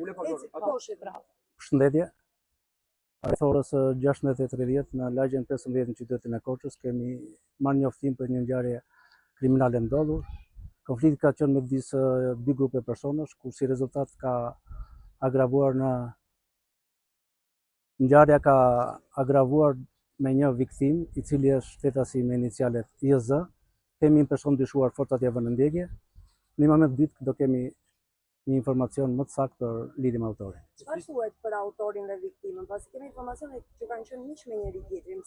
Përshëndetje. Rreth orës 16:30 në lagjen 15 në qytetin e Korçës kemi marrë njoftim për një ngjarje kriminale ndodhur. Konflikti ka qenë midis dy grupe personash, ku si rezultat ka agravuar ngjarja ka agravuar me një viktim, i cili është shtetasi me inicialet IZ. Kemi një person dyshuar forcat e vënë në ndjekje. Në moment dytë do kemi një informacion më të saktë për lidhje me autorin. Çfarë thuhet për autorin dhe viktimën? Pasi kemi informacione që kanë qenë miq me njëri tjetrin,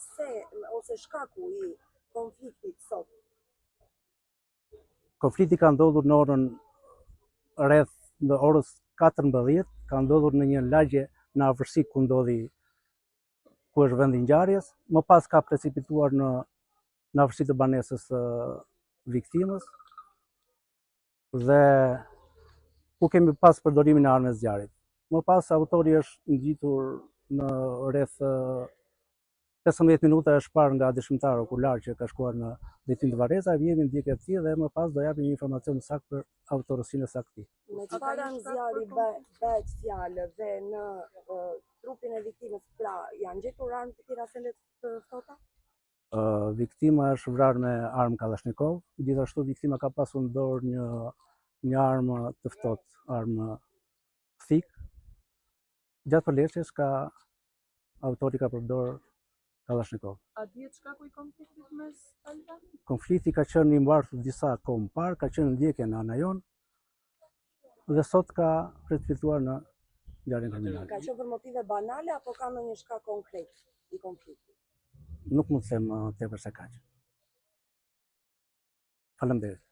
ose shkaku i konfliktit sot? Konflikti ka ndodhur në orën rreth në orës 14, ka ndodhur në një lagje në afërsi ku është vendi i ngjarjes, më pas ka precipituar në afërsi të banesës së viktimës dhe ku kemi pas përdorimin e armës zjarrit. Më pas autori është ngjitur në rreth 15 minuta, është parë nga dëshmitar okular që ka shkuar në drejtim të Varreza, vjen ndjekja e tij dhe më pas do japim një informacion saktë për autorësinë e saktë. Me çfarë armë zjarri bëhet fjalë dhe në trupin e viktimës, pra janë gjetur armë të tjera sende të ftohta? Viktima është vrarë me armë Kalashnikov, gjithashtu viktima ka pasur në dorë një armë të ftohtë, armë thik. Gjatë përleshjes autori ka përdorur Kalashnikov. A dihet shkaku i konfliktit mes palëve? Konflikti ka qenë i mbartur disa kohë më parë, ka qenë ndjekje në anajon dhe sot ka precipituar në ngjarjen kriminale. Ka qenë për motive banale apo ka ndonjë shkak konkret i konfliktit? Nuk mund të them tepër se kaq. Faleminderit.